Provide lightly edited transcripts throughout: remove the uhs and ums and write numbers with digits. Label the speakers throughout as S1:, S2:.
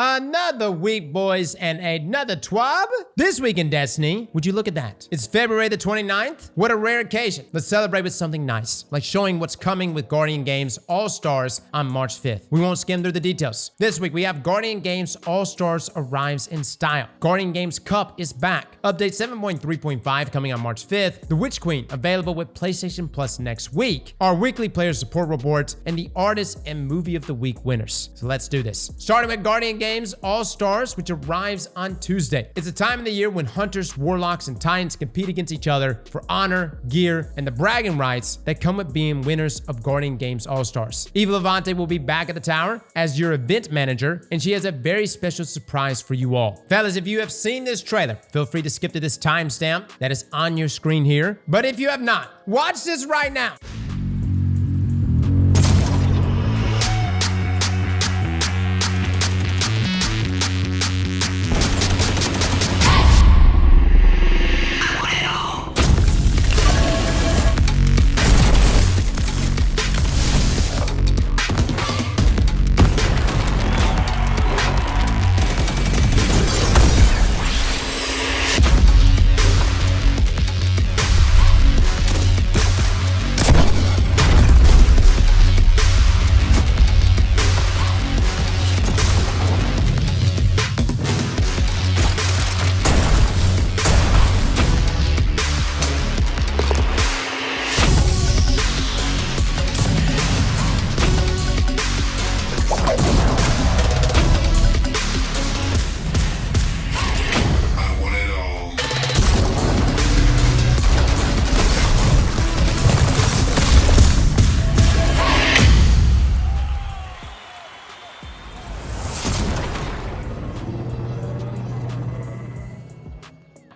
S1: Another week, boys, and another TWAB. This week in Destiny, would you look at that? It's February the 29th. What a rare occasion. Let's celebrate with something nice, like showing what's coming with Guardian Games All-Stars on March 5th. We won't skim through the details. This week, we have Guardian Games All-Stars arrives in style. Guardian Games Cup is back. Update 7.3.5 coming on March 5th. The Witch Queen available with PlayStation Plus next week. Our weekly player support report and the Artist and Movie of the Week winners. So let's do this. Starting with Guardian Games All-Stars, which arrives on Tuesday. It's a time of the year when hunters, warlocks, and titans compete against each other for honor, gear, and the bragging rights that come with being winners of Guardian Games All-Stars. Eva Levante will be back at the tower as your event manager, and she has a very special surprise for you all. Fellas, if you have seen this trailer, feel free to skip to this timestamp that is on your screen here. But if you have not, watch this right now.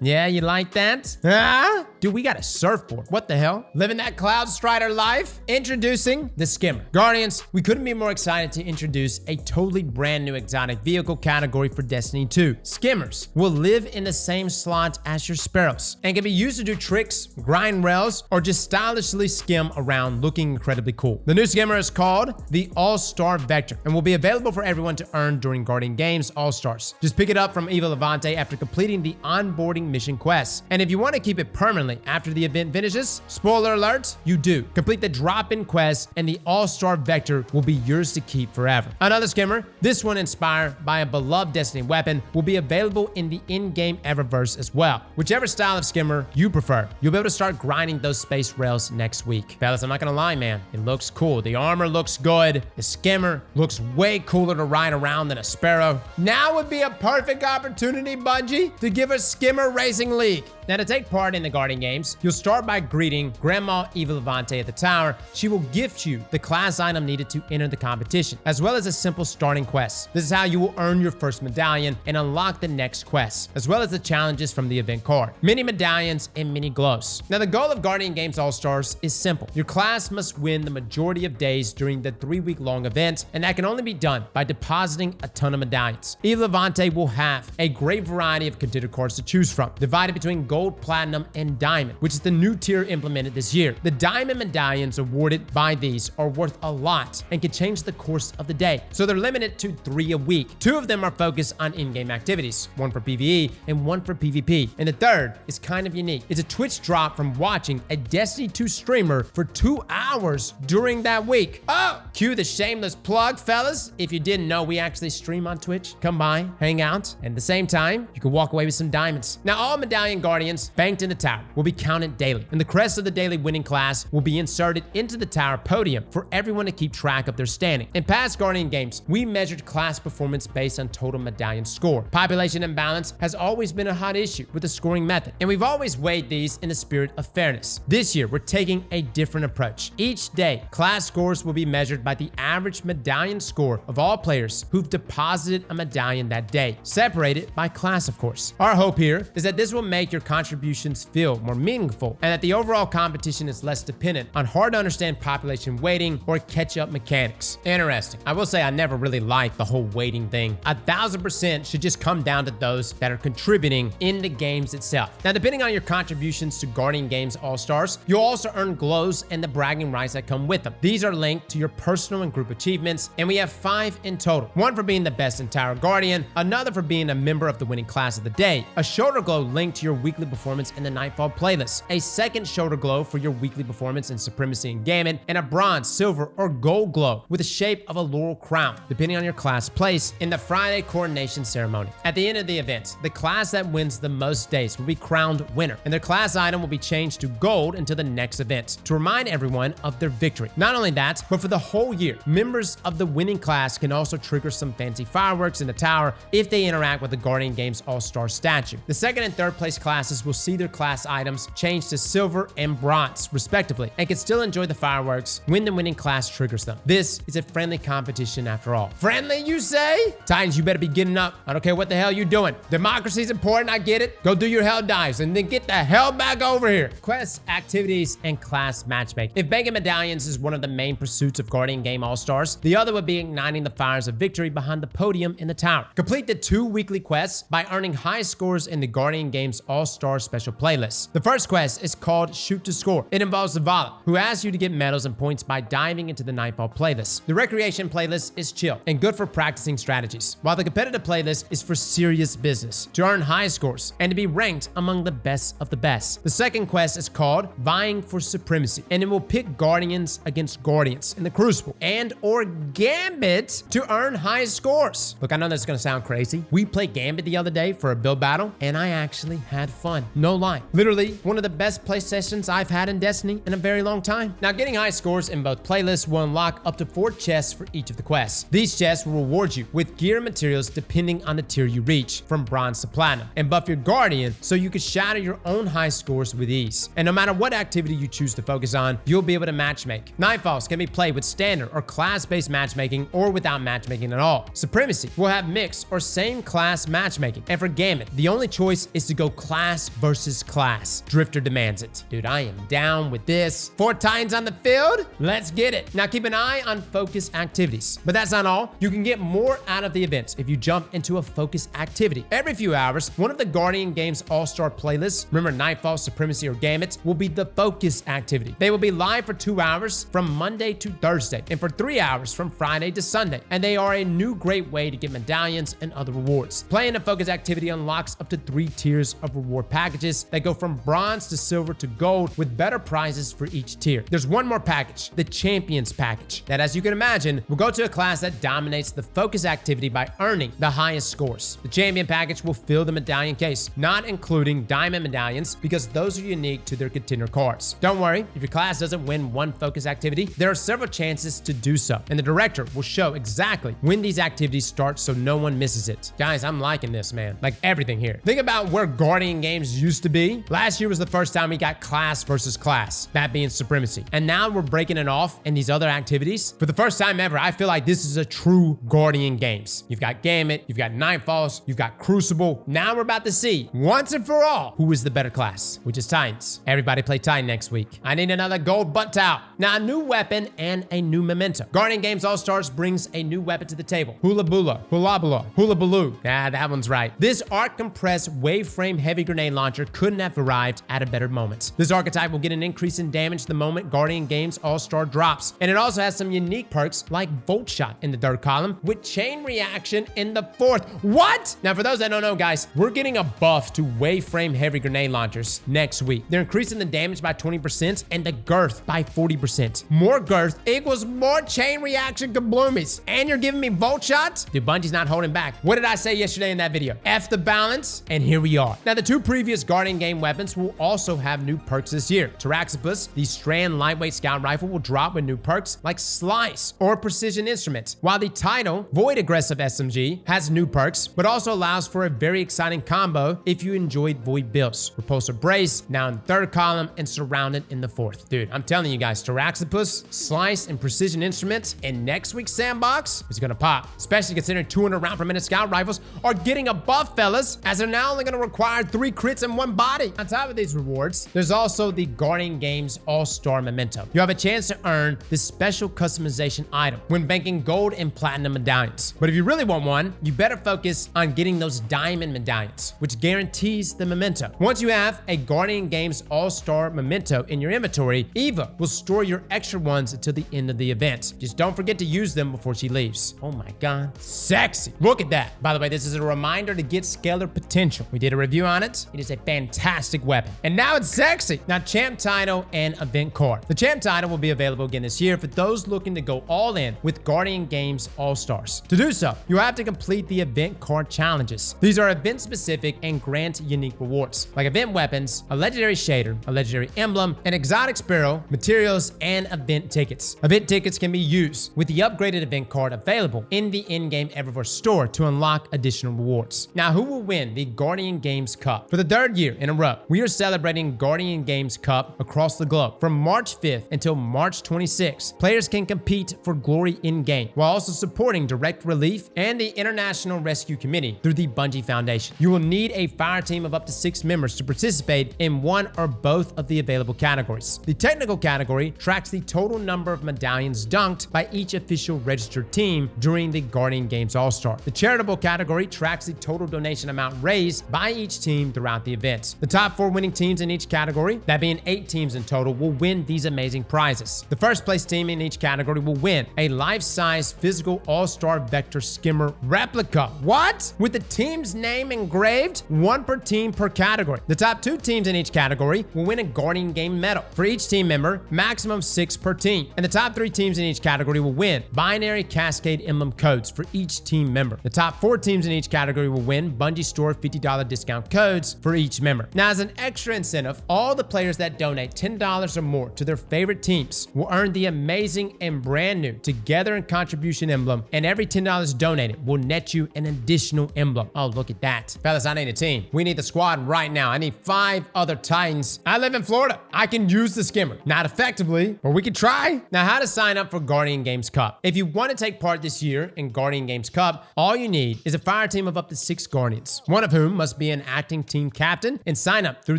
S1: Yeah, you like that? Huh? Dude, we got a surfboard. What the hell? Living that Cloud Strider life? Introducing the Skimmer. Guardians, we couldn't be more excited to introduce a totally brand new exotic vehicle category for Destiny 2. Skimmers will live in the same slot as your Sparrows and can be used to do tricks, grind rails, or just stylishly skim around looking incredibly cool. The new Skimmer is called the All-Star Vector and will be available for everyone to earn during Guardian Games All-Stars. Just pick it up from Eva Levante after completing the onboarding mission quest. And if you want to keep it permanently after the event finishes, spoiler alert, you do. Complete the drop-in quest and the All-Star Vector will be yours to keep forever. Another Skimmer, this one inspired by a beloved Destiny weapon, will be available in the in-game Eververse as well. Whichever style of Skimmer you prefer, you'll be able to start grinding those space rails next week. Fellas, I'm not gonna lie, man. It looks cool. The armor looks good. The Skimmer looks way cooler to ride around than a Sparrow. Now would be a perfect opportunity, Bungie, to give a Skimmer Racing League. Now, to take part in the Guardian Games, you'll start by greeting Grandma Eva Levante at the tower. She will gift you the class item needed to enter the competition, as well as a simple starting quest. This is how you will earn your first medallion and unlock the next quest, as well as the challenges from the event card. Mini medallions and mini glows. Now, the goal of Guardian Games All-Stars is simple. Your class must win the majority of days during the 3-week-long event, and that can only be done by depositing a ton of medallions. Eva Levante will have a great variety of contender cards to choose from, divided between gold, platinum, and diamond, which is the new tier implemented this year. The diamond medallions awarded by these are worth a lot and can change the course of the day, so they're limited to 3 a week. 2 of them are focused on in-game activities, 1 for PvE and 1 for PvP, and the third is kind of unique. It's a Twitch drop from watching a Destiny 2 streamer for 2 hours during that week. Oh, cue the shameless plug, fellas. If you didn't know, we actually stream on Twitch. Come by, hang out, and at the same time, you can walk away with some diamonds. Now, all medallion guardians banked in the tower will be counted daily, and the crest of the daily winning class will be inserted into the tower podium for everyone to keep track of their standing. In past Guardian Games, we measured class performance based on total medallion score. Population imbalance has always been a hot issue with the scoring method, and we've always weighed these in the spirit of fairness. This year, we're taking a different approach. Each day, class scores will be measured by the average medallion score of all players who've deposited a medallion that day, separated by class, of course. Our hope here is that this will make your contributions feel more meaningful, and that the overall competition is less dependent on hard to understand population weighting or catch-up mechanics. Interesting. I will say I never really liked the whole weighting thing. 1000% should just come down to those that are contributing in the games itself. Now, depending on your contributions to Guardian Games All-Stars, you'll also earn glows and the bragging rights that come with them. These are linked to your personal personal and group achievements, and we have 5 in total. 1 for being the best in Tower Guardian, another for being a member of the winning class of the day, a shoulder glow linked to your weekly performance in the Nightfall playlist, a second shoulder glow for your weekly performance in Supremacy and Gambit, and a bronze, silver, or gold glow with the shape of a laurel crown, depending on your class place in the Friday coronation ceremony. At the end of the event, the class that wins the most days will be crowned winner, and their class item will be changed to gold until the next event to remind everyone of their victory. Not only that, but for the whole year, members of the winning class can also trigger some fancy fireworks in the tower if they interact with the Guardian Games All-Star statue. The second and third place classes will see their class items changed to silver and bronze, respectively, and can still enjoy the fireworks when the winning class triggers them. This is a friendly competition after all. Friendly, you say? Titans, you better be getting up. I don't care what the hell you're doing. Democracy's important, I get it. Go do your hell dives and then get the hell back over here. Quests, activities, and class matchmaking. If banking medallions is one of the main pursuits of Guardian Game All-Stars, the other would be igniting the fires of victory behind the podium in the tower. Complete the 2 weekly quests by earning high scores in the Guardian Games All-Star special playlist. The first quest is called Shoot to Score. It involves Zavala, who asks you to get medals and points by diving into the Nightfall playlist. The recreation playlist is chill and good for practicing strategies, while the competitive playlist is for serious business, to earn high scores and to be ranked among the best of the best. The second quest is called Vying for Supremacy, and it will pit Guardians against Guardians in the Crucible and or Gambit to earn high scores. Look, I know that's gonna sound crazy. We played Gambit the other day for a build battle, and I actually had fun. No lie. Literally one of the best play sessions I've had in Destiny in a very long time. Now, getting high scores in both playlists will unlock up to 4 chests for each of the quests. These chests will reward you with gear and materials depending on the tier you reach, from bronze to platinum, and buff your Guardian so you can shatter your own high scores with ease. And no matter what activity you choose to focus on, you'll be able to matchmake. Nightfalls can be played with standard or class-based matchmaking or without matchmaking at all. Supremacy will have mixed or same class matchmaking. And for Gambit, the only choice is to go class versus class. Drifter demands it. Dude, I am down with this. 4 Titans on the field? Let's get it. Now keep an eye on focus activities. But that's not all. You can get more out of the events if you jump into a focus activity. Every few hours, one of the Guardian Games All-Star playlists, remember Nightfall, Supremacy, or Gambit, will be the focus activity. They will be live for 2 hours from Monday to Thursday, and for 3 hours from Friday to Sunday. And they are a new great way to get medallions and other rewards. Playing a focus activity unlocks up to 3 tiers of reward packages that go from bronze to silver to gold, with better prizes for each tier. There's one more package, the Champions package, that, as you can imagine, will go to a class that dominates the focus activity by earning the highest scores. The Champion package will fill the medallion case, not including diamond medallions, because those are unique to their contender cards. Don't worry, if your class doesn't win one focus activity, there are several chances to do so, and the director will show exactly when these activities start so no one misses it. Guys, I'm liking this, man. Like everything here. Think about where Guardian Games used to be. Last year was the first time we got class versus class, that being Supremacy. And now we're breaking it off in these other activities. For the first time ever, I feel like this is a true Guardian Games. You've got Gambit, you've got Nightfalls, you've got Crucible. Now we're about to see, once and for all, who is the better class, which is Titans. Everybody play Titan next week. I need another gold butt towel. Now, a new weapon and a new memento. Guardian Games All-Stars brings a new weapon to the table. Hula Bula, Hula Bula, Hula Baloo. Yeah, that one's right. This arc-compressed wave-frame heavy grenade launcher couldn't have arrived at a better moment. This archetype will get an increase in damage the moment Guardian Games All-Star drops. And it also has some unique perks like Volt Shot in the third column with Chain Reaction in the fourth. What? Now, for those that don't know, guys, we're getting a buff to wave-frame heavy grenade launchers next week. They're increasing the damage by 20% and the girth by 40%. More girth equals more chain reaction kabloomies. And you're giving me Volt Shots? Dude, Bungie's not holding back. What did I say yesterday in that video? F the balance, and here we are. Now, the 2 previous Guardian Game weapons will also have new perks this year. Taraxipus, the Strand lightweight scout rifle, will drop with new perks like Slice or Precision Instruments, while the Tidal Void Aggressive SMG has new perks, but also allows for a very exciting combo if you enjoyed Void builds. Repulsor Brace, now in the third column and surrounded in the fourth. Dude, I'm telling you guys, Taraxipus, Slice, and Precision Instruments in next week's sandbox is gonna pop, especially considering 200 round per minute scout rifles are getting a buff, fellas, as they're now only gonna require 3 crits in 1 body. On top of these rewards, there's also the Guardian Games All-Star Memento. You have a chance to earn this special customization item when banking gold and platinum medallions. But if you really want one, you better focus on getting those diamond medallions, which guarantees the memento. Once you have a Guardian Games All-Star Memento in your inventory, Eva will store your extra ones until the end of the the event. Just don't forget to use them before she leaves. Oh my god, sexy. Look at that. By the way, this is a reminder to get scalar potential. We did a review on it. It is a fantastic weapon. And now it's sexy. Now, champ title and event card. The champ title will be available again this year for those looking to go all in with Guardian Games All-Stars. To do so, you have to complete the event card challenges. These are event specific and grant unique rewards, like event weapons, a legendary shader, a legendary emblem, an exotic sparrow, materials, and event tickets. Event tickets can be used with the upgraded event card available in the in-game Eververse store to unlock additional rewards. Now, who will win the Guardian Games Cup? For the third year in a row, we are celebrating Guardian Games Cup across the globe. From March 5th until March 26th, players can compete for glory in-game while also supporting direct relief and the International Rescue Committee through the Bungie Foundation. You will need a fire team of up to 6 members to participate in one or both of the available categories. The technical category tracks the total number of medallions dunked by each official registered team during the Guardian Games All-Star. The charitable category tracks the total donation amount raised by each team throughout the event. The top 4 winning teams in each category, that being 8 teams in total, will win these amazing prizes. The first place team in each category will win a life-size physical All-Star Vector Skimmer replica. What? With the team's name engraved? 1 per team per category. The top 2 teams in each category will win a Guardian Game medal. For each team member, maximum 6 per team. And the top 3 teams in each category will win binary Cascade emblem codes for each team member. The top 4 teams in each category will win Bungie Store $50 discount codes for each member. Now, as an extra incentive, all the players that donate $10 or more to their favorite teams will earn the amazing and brand new Together in Contribution emblem, and every $10 donated will net you an additional emblem. Oh, look at that. Fellas, I need a team. We need the squad right now. I need 5 other Titans. I live in Florida. I can use the Skimmer. Not effectively, but we can try. Now, how to sign up for Guardian Games Cup. If you want to take part this year in Guardian Games Cup, all you need is a fire team of up to 6 Guardians, one of whom must be an acting team captain, and sign up through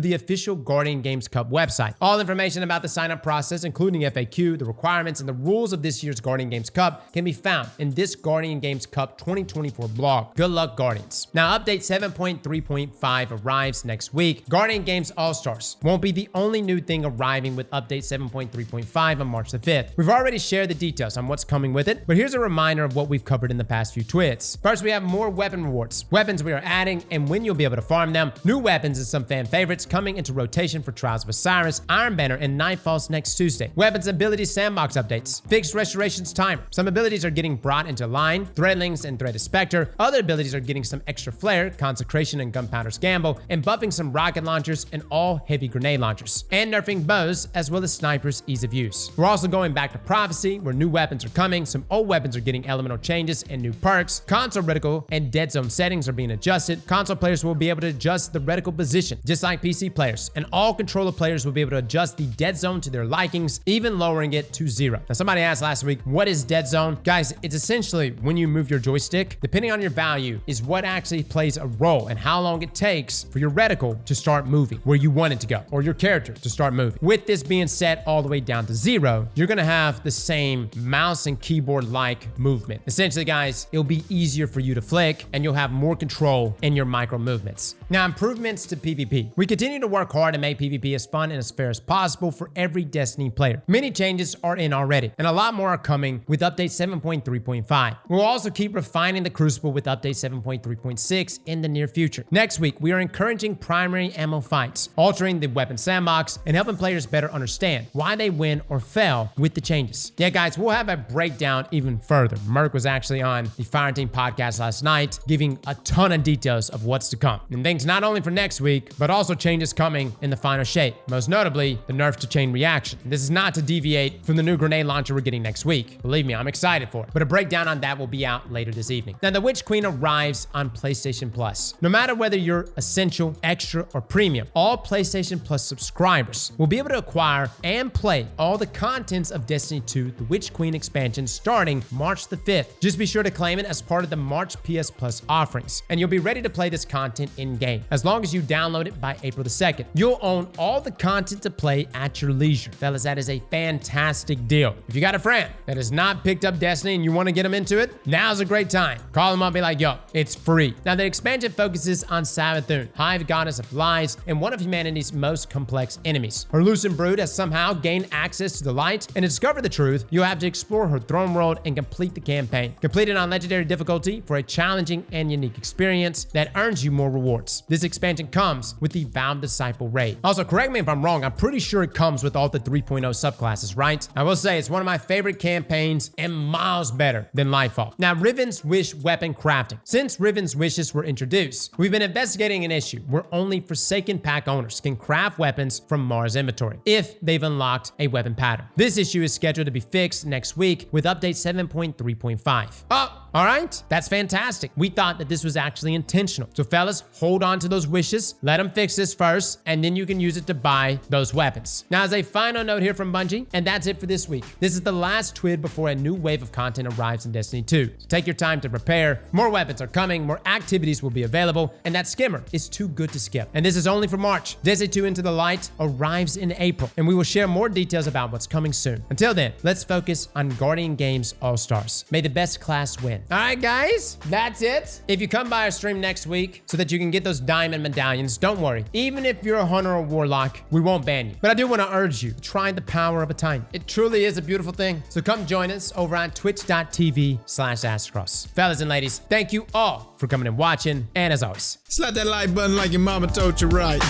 S1: the official Guardian Games Cup website. All information about the sign-up process, including FAQ, the requirements, and the rules of this year's Guardian Games Cup, can be found in this Guardian Games Cup 2024 blog. Good luck, Guardians. Now, update 7.3.5 arrives next week. Guardian Games All-Stars won't be the only new thing arriving with update 7.3.5 on March the 5th. We've already shared the details on what's coming with it, but here's a reminder of what we've covered in the past few TWIDs. First, we have more weapon rewards. Weapons we are adding and when you'll be able to farm them. New weapons and some fan favorites coming into rotation for Trials of Osiris, Iron Banner, and Nightfalls next Tuesday. Weapons abilities sandbox updates. Fixed restorations timer. Some abilities are getting brought into line, Threadlings and Threaded Spectre. Other abilities are getting some extra flair, Consecration and Gunpowder's Gamble, and buffing some rocket launchers and all heavy grenade launchers, and nerfing bows as well as snipers' ease of use. We're also going back to Prophecy, where new weapons are coming. Some old weapons are getting elemental changes and new perks. Console reticle and dead zone settings are being adjusted. Console players will be able to adjust the reticle position, just like PC players, and all controller players will be able to adjust the dead zone to their likings, even lowering it to 0. Now, somebody asked last week, what is dead zone? Guys, it's essentially when you move your joystick, depending on your value, is what actually plays a role and how long it takes for your reticle to start moving where you want it to go, or your character to start moving. With this being set all the way down to 0, you're gonna have the same mouse and keyboard-like movement. Essentially, guys, it'll be easier for you to flick and you'll have more control in your micro movements. Now, improvements to PvP. We continue to work hard to make PvP as fun and as fair as possible for every Destiny player. Many changes are in already, and a lot more are coming with update 7.3.5. We'll also keep refining the Crucible with update 7.3.6 in the near future. Next week, we are encouraging primary ammo fights, altering the weapon sandbox, and helping players better understand why they win or fail with the changes. Yeah, guys, we'll have a breakdown even further. Merc was actually on the Fireteam podcast last night, giving a ton of details of what's to come. And things not only for next week, but also changes coming in the final shape. Most notably, the nerf to chain reaction. This is not to deviate from the new grenade launcher we're getting next week. Believe me, I'm excited for it. But a breakdown on that will be out later this evening. Now, the Witch Queen arrives on PlayStation Plus. No matter whether you're Essential, Extra, or Premium, all PlayStation Plus subscribers will be able to acquire and play all the contents of Destiny 2, the Witch Queen expansion, starting March the 5th. Just be sure to claim it as part of the March PS Plus offerings, and you'll be ready to play this content in-game. As long as you download it by April the 2nd, you'll own all the content to play at your leisure. Fellas, that is a fantastic deal. If you got a friend that has not picked up Destiny and you want to get them into it, now's a great time. Call them up and be like, yo, it's free. Now, the expansion focuses on Savathun, Hive Goddess of Lies, and one of humanity's most complex enemies. Her Lucent Brood has somehow gained access to the light and discovered the truth, you'll have to explore her throne world and complete the campaign. Complete it on legendary difficulty for a challenging and unique experience that earns you more rewards. This expansion comes with the Vowed Disciple raid. Also, correct me if I'm wrong, I'm pretty sure it comes with all the 3.0 subclasses, right? I will say it's one of my favorite campaigns and miles better than Lightfall. Now, Riven's Wish weapon crafting. Since Riven's wishes were introduced, we've been investigating an issue where only Forsaken pack owners can craft weapons from Mars inventory if they've unlocked a weapon pattern. This issue is scheduled to be fixed next week with update 7.3.5. Oh, all right, that's fantastic. We thought that this was actually intentional. So fellas, hold on to those wishes, let them fix this first, and then you can use it to buy those weapons. Now, as a final note here from Bungie, and that's it for this week. This is the last TWID before a new wave of content arrives in Destiny 2. So take your time to prepare. More weapons are coming, more activities will be available, and that skimmer is too good to skip. And this is only for March. Destiny 2 Into the Light arrives in April, and we will share more details about what's coming soon. Until then, let's focus on Guardian Games All-Stars. May the best class win. All right, guys, that's it. If you come by our stream next week so that you can get those diamond medallions, don't worry. Even if you're a hunter or warlock, we won't ban you. But I do want to urge you to try the power of a titan. It truly is a beautiful thing. So come join us over on twitch.tv/Aztecross. Fellas and ladies, thank you all for coming and watching. And as always,
S2: slap that like button like your mama told you right.